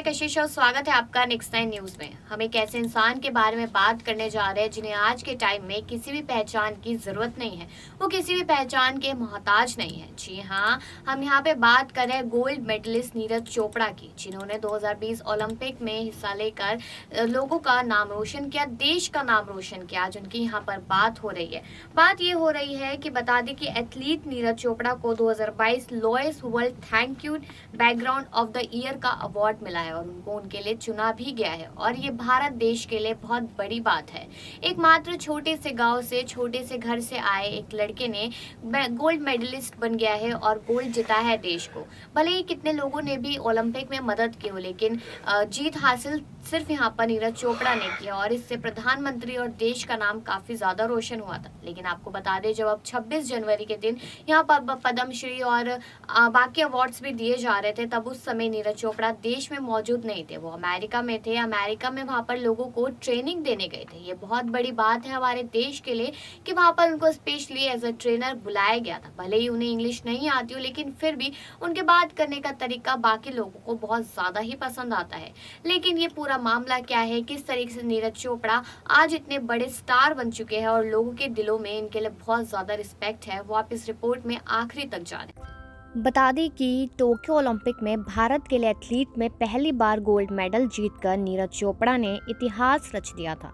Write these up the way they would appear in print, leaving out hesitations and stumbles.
मैं कशिश और स्वागत है आपका नेक्स्ट नाइन न्यूज में। हम एक ऐसे इंसान के बारे में बात करने जा रहे हैं जिन्हें आज के टाइम में किसी भी पहचान की जरूरत नहीं है। वो किसी भी पहचान के मोहताज नहीं है। जी हाँ, हम यहाँ पे बात कर रहे हैं गोल्ड मेडलिस्ट नीरज चोपड़ा की, जिन्होंने 2020 ओलंपिक में हिस्सा लेकर लोगों का नाम रोशन किया, देश का नाम रोशन किया। आज उनकी यहाँ पर बात हो रही है। बात ये हो रही है कि बता दें कि एथलीट नीरज चोपड़ा को 2022 lowest world thank you background of the year का अवार्ड मिला है और उनको उनके लिए चुना भी गया है। और ये भारत देश के लिए बहुत बड़ी बात है। एकमात्र छोटे से गांव से, छोटे से घर से आए एक लड़के ने गोल्ड मेडलिस्ट बन गया है और गोल्ड जिता है देश को। भले ही कितने लोगों ने भी ओलंपिक में मदद की हो, लेकिन जीत हासिल सिर्फ यहाँ पर नीरज चोपड़ा ने किया और इससे प्रधानमंत्री और देश का नाम काफी ज्यादा रोशन हुआ था। लेकिन आपको बता दें, जब अब 26 जनवरी के दिन यहाँ पर पद्मश्री और बाकी अवार्ड्स भी दिए जा रहे थे, तब उस समय नीरज चोपड़ा देश में मौजूद नहीं थे। वो अमेरिका में थे। अमेरिका में वहाँ पर लोगों को ट्रेनिंग देने गए थे। ये बहुत बड़ी बात है हमारे देश के लिए कि वहाँ पर उनको स्पेशली एज अ ट्रेनर बुलाया गया था। भले ही उन्हें इंग्लिश नहीं आती हो, लेकिन फिर भी उनके बात करने का तरीका बाकी लोगों को बहुत ज्यादा ही पसंद आता है। लेकिन ये पूरा मामला क्या है, किस तरीके से नीरज चोपड़ा आज इतने बड़े स्टार बन चुके हैं और लोगों के दिलों में इनके लिए बहुत ज्यादा रिस्पेक्ट है, वो आप इस रिपोर्ट में आखिरी तक जाने। बता दें कि टोक्यो ओलंपिक में भारत के लिए एथलीट में पहली बार गोल्ड मेडल जीतकर नीरज चोपड़ा ने इतिहास रच दिया था।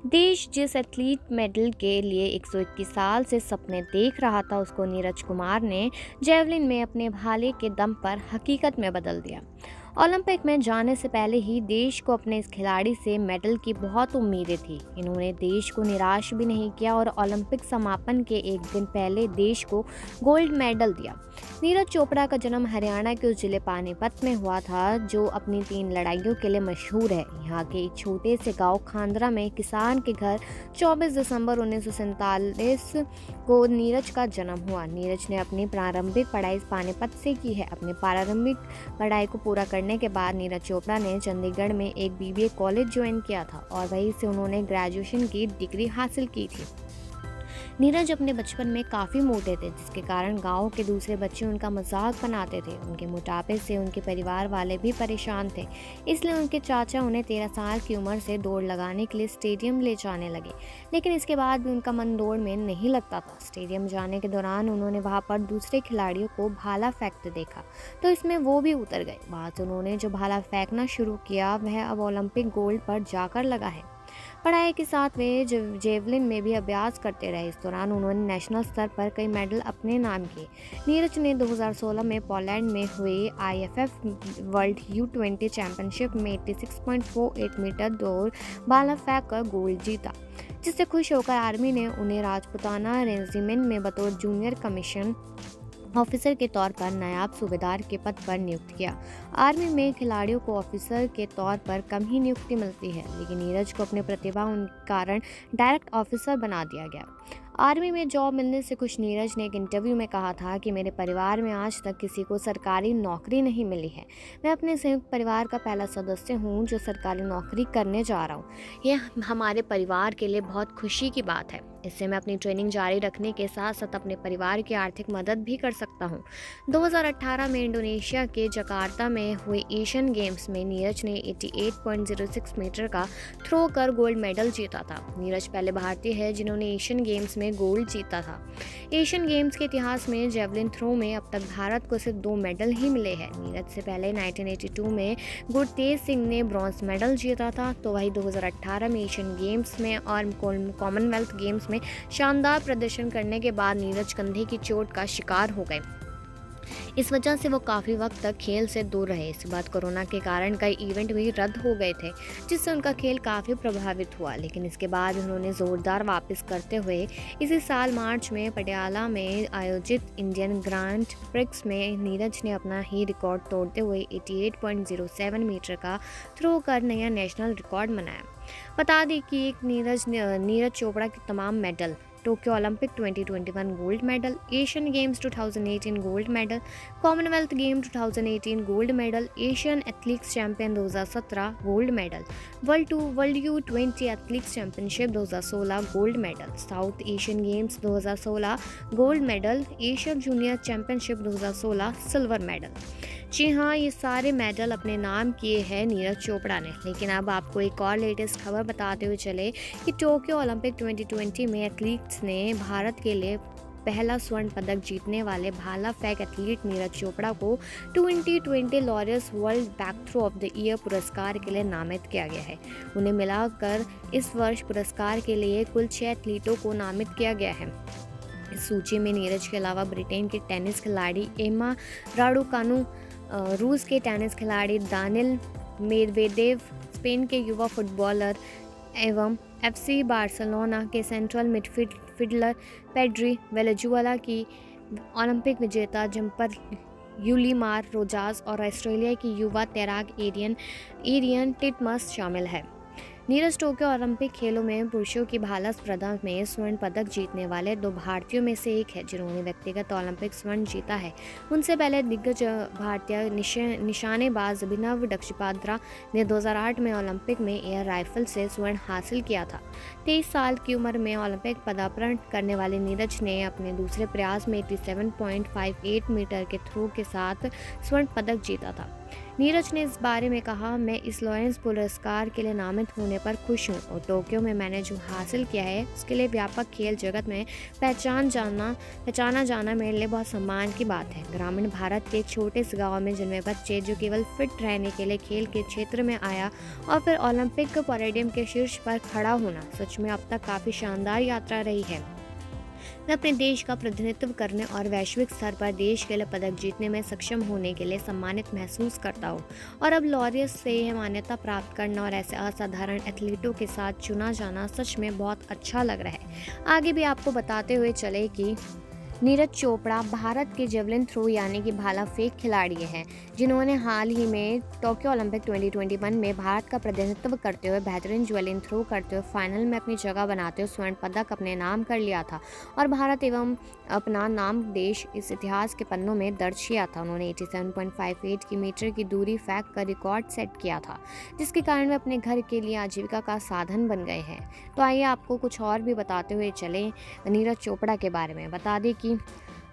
देश जिस एथलीट मेडल के लिए 121 साल से सपने देख रहा था, उसको नीरज कुमार ने जेवलिन में अपने भाले के दम पर हकीकत में बदल दिया। ओलंपिक में जाने से पहले ही देश को अपने इस खिलाड़ी से मेडल की बहुत उम्मीदें थी। इन्होंने देश को निराश भी नहीं किया और ओलंपिक समापन के एक दिन पहले देश को गोल्ड मेडल दिया। नीरज चोपड़ा का जन्म हरियाणा के उस जिले पानीपत में हुआ था, जो अपनी 3 लड़ाइयों के लिए मशहूर है। यहाँ के एक छोटे से गांव खांदरा में किसान के घर 24 दिसंबर 1947 को नीरज का जन्म हुआ। नीरज ने अपनी प्रारंभिक पढ़ाई पानीपत से की है। अपनी प्रारंभिक पढ़ाई को पूरा करने के बाद नीरज चोपड़ा ने चंडीगढ़ में एक बीबीए कॉलेज ज्वाइन किया था और वहीं से उन्होंने ग्रेजुएशन की डिग्री हासिल की थी। नीरज अपने बचपन में काफ़ी मोटे थे, जिसके कारण गांव के दूसरे बच्चे उनका मजाक बनाते थे। उनके मोटापे से उनके परिवार वाले भी परेशान थे, इसलिए उनके चाचा उन्हें 13 साल की उम्र से दौड़ लगाने के लिए स्टेडियम ले जाने लगे। लेकिन इसके बाद भी उनका मन दौड़ में नहीं लगता था। स्टेडियम जाने के दौरान उन्होंने वहाँ पर दूसरे खिलाड़ियों को भाला फेंकते देखा, तो इसमें वो भी उतर गए। वहाँ से उन्होंने जो भाला फेंकना शुरू किया, वह अब ओलंपिक गोल्ड पर जाकर लगा है। पढ़ाई के साथ वे जेवलिन में भी अभ्यास करते रहे। इस दौरान उन्होंने नेशनल स्तर पर कई मेडल अपने नाम किए। नीरज ने 2016 में पोलैंड में हुए IFF वर्ल्ड U20 चैंपियनशिप में 86.48 मीटर दौड़ भाला फेंक कर गोल्ड जीता, जिससे खुश होकर आर्मी ने उन्हें राजपुताना रेजिमेंट में बतौर जूनियर कमीशन ऑफिसर के तौर पर नायब सूबेदार के पद पर नियुक्त किया। आर्मी में खिलाड़ियों को ऑफिसर के तौर पर कम ही नियुक्ति मिलती है, लेकिन नीरज को अपने प्रतिभा के कारण डायरेक्ट ऑफिसर बना दिया गया। आर्मी में जॉब मिलने से खुश नीरज ने एक इंटरव्यू में कहा था कि मेरे परिवार में आज तक किसी को सरकारी नौकरी नहीं मिली है। मैं अपने संयुक्त परिवार का पहला सदस्य हूं जो सरकारी नौकरी करने जा रहा हूं। यह हमारे परिवार के लिए बहुत खुशी की बात है। इससे मैं अपनी ट्रेनिंग जारी रखने के साथ साथ अपने परिवार की आर्थिक मदद भी कर सकता हूं। 2018 में इंडोनेशिया के जकार्ता में हुए एशियन गेम्स में नीरज ने 88.06 मीटर का थ्रो कर गोल्ड मेडल जीता था। नीरज पहले भारतीय है जिन्होंने एशियन गेम्स में गोल्ड जीता था। एशियन गेम्स के इतिहास में जेवलिन थ्रो में अब तक भारत को सिर्फ 2 मेडल ही मिले हैं। नीरज से पहले 1982 में गुरतेज सिंह ने ब्रॉन्ज मेडल जीता था, तो वही 2018 में एशियन गेम्स में और कॉमनवेल्थ गेम्स में शानदार प्रदर्शन करने के बाद नीरज कंधे की चोट का शिकार हो गए। इस वजह से वो काफ़ी वक्त तक खेल से दूर रहे। इसके बाद कोरोना के कारण कई इवेंट भी रद्द हो गए थे, जिससे उनका खेल काफ़ी प्रभावित हुआ। लेकिन इसके बाद उन्होंने ज़ोरदार वापस करते हुए इसी साल मार्च में पटियाला में आयोजित इंडियन ग्रांड प्रिक्स में नीरज ने अपना ही रिकॉर्ड तोड़ते हुए 88.07 मीटर का थ्रो कर नया नेशनल रिकॉर्ड बनाया। बता दें कि एक नीरज चोपड़ा के तमाम medal Tokyo Olympic 2021 gold medal, Asian games 2018 gold medal, Commonwealth game 2018 gold medal, Asian athletics champion 2017 gold medal, world U20 athletics championship 2016 gold medal, South Asian games 2016 gold medal, Asian junior championship 2016 silver medal. जी हाँ, ये सारे medal अपने नाम किए हैं नीरज चोपड़ा ने। लेकिन अब आपको एक और लेटेस्ट खबर बताते हुए चले कि टोक्यो ओलंपिक 2020 में एथलीट्स ने भारत के लिए पहला स्वर्ण पदक जीतने वाले भाला फेंक एथलीट नीरज चोपड़ा को 2020 Laureus world breakthrough of the year पुरस्कार के लिए नामित किया गया है। उन्हें मिलाकर इस वर्ष पुरस्कार के लिए कुल 6 एथलीटों को नामित किया गया है। इस सूची में नीरज के अलावा ब्रिटेन के टेनिस खिलाड़ी एमा राडुकानु, रूस के टेनिस खिलाड़ी दानिल मेदवेदेव, स्पेन के युवा फुटबॉलर एवं एफसी बार्सिलोना के सेंट्रल मिडफील्डर पेड्री, वेनेजुएला की ओलंपिक विजेता जंपर यूलीमार रोजास और ऑस्ट्रेलिया की युवा तैराक एरियन टिटमस शामिल है। नीरज टोक्यो ओलंपिक खेलों में पुरुषों की भाला स्पर्धा में स्वर्ण पदक जीतने वाले 2 भारतीयों में से एक है जिन्होंने व्यक्तिगत ओलंपिक स्वर्ण जीता है। उनसे पहले दिग्गज भारतीय निशानेबाज अभिनव दक्षिपाद्रा ने 2008 में ओलंपिक में एयर राइफल से स्वर्ण हासिल किया था। 23 साल की उम्र में ओलंपिक पदार्पण करने वाले नीरज ने अपने दूसरे प्रयास में 87.58 मीटर के थ्रो के साथ स्वर्ण पदक जीता था। नीरज ने इस बारे में कहा, मैं इस लॉरेंस पुरस्कार के लिए नामित होने पर खुश हूँ और टोक्यो में मैंने जो हासिल किया है उसके लिए व्यापक खेल जगत में पहचाना जाना मेरे लिए बहुत सम्मान की बात है। ग्रामीण भारत के एक छोटे से गाँव में जन्मे बच्चे जो केवल फिट रहने के लिए खेल के क्षेत्र में आया और फिर ओलंपिक पोडियम के शीर्ष पर खड़ा होना सच में अब तक काफ़ी शानदार यात्रा रही है। मैं अपने देश का प्रतिनिधित्व करने और वैश्विक स्तर पर देश के लिए पदक जीतने में सक्षम होने के लिए सम्मानित महसूस करता हूँ और अब लॉरियस से यह मान्यता प्राप्त करना और ऐसे असाधारण एथलीटों के साथ चुना जाना सच में बहुत अच्छा लग रहा है। आगे भी आपको बताते हुए चले कि नीरज चोपड़ा भारत के जेवलिन थ्रो यानी कि भाला फेंक खिलाड़ी हैं जिन्होंने हाल ही में टोक्यो ओलंपिक 2021 में भारत का प्रतिनिधित्व करते हुए बेहतरीन जेवलिन थ्रो करते हुए फाइनल में अपनी जगह बनाते हुए स्वर्ण पदक अपने नाम कर लिया था और भारत एवं अपना नाम देश इस इतिहास के पन्नों में दर्ज किया था। उन्होंने 87.58 मीटर की दूरी फेंक कर रिकॉर्ड सेट किया था जिसके कारण वे अपने घर के लिए आजीविका का साधन बन गए हैं। तो आइए आपको कुछ और भी बताते हुए चले नीरज चोपड़ा के बारे में। बता दें कि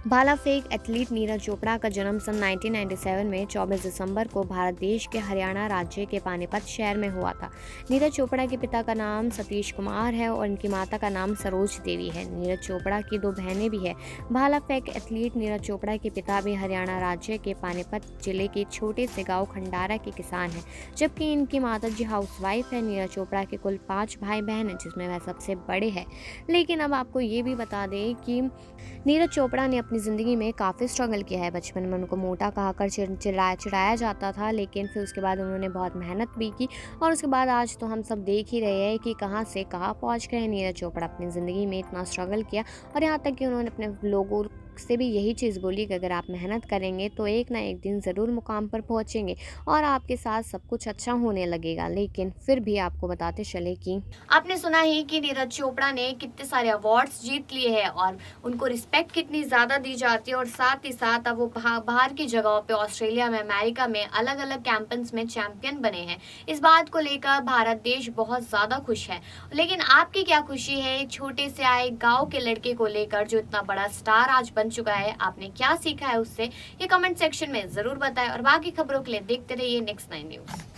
भाला फेंक एथलीट नीरज चोपड़ा का जन्म सन 1997 में 24 दिसंबर को भारत देश के हरियाणा राज्य के पानीपत शहर में हुआ था। नीरज चोपड़ा के पिता का नाम सतीश कुमार है और उनकी माता का नाम सरोज देवी है। नीरज चोपड़ा की 2 बहनें भी हैं। भाला फेंक एथलीट नीरज चोपड़ा के पिता भी हरियाणा राज्य के पानीपत जिले के छोटे से गाँव खंडारा के किसान हैं, जबकि इनकी माता जी हाउसवाइफ है। नीरज चोपड़ा के कुल 5 भाई बहन हैं जिसमें वह सबसे बड़े हैं। लेकिन अब आपको ये भी बता दें कि नीरज चोपड़ा ने अपनी ज़िंदगी में काफ़ी स्ट्रगल किया है। बचपन में उनको मोटा कहकर चिढ़ाया जाता था, लेकिन फिर उसके बाद उन्होंने बहुत मेहनत भी की और उसके बाद आज तो हम सब देख ही रहे हैं कि कहाँ से कहाँ पहुँच गए हैं। नीरज चोपड़ा अपनी ज़िंदगी में इतना स्ट्रगल किया और यहाँ तक कि उन्होंने अपने लोगों से भी यही चीज़ बोली कि अगर आप मेहनत करेंगे तो एक ना एक दिन ज़रूर मुकाम पर पहुँचेंगे और आपके साथ सब कुछ अच्छा होने लगेगा। लेकिन फिर भी आपको बताते चले कि आपने सुना ही कि नीरज चोपड़ा ने कितने सारे अवार्ड्स जीत लिए हैं और उनको रिस्पेक्ट कितनी ज़्यादा दी जाती है और साथ ही साथ अब वो बाहर की जगहों पे ऑस्ट्रेलिया में, अमेरिका में अलग अलग कैंपेन्स में चैंपियन बने हैं। इस बात को लेकर भारत देश बहुत ज़्यादा खुश है। लेकिन आपकी क्या खुशी है एक छोटे से आए गाँव के लड़के को लेकर जो इतना बड़ा स्टार आज बन चुका है? आपने क्या सीखा है उससे, ये कमेंट सेक्शन में ज़रूर बताएं और बाकी खबरों के लिए देखते रहिए नेक्स्ट 9 न्यूज़।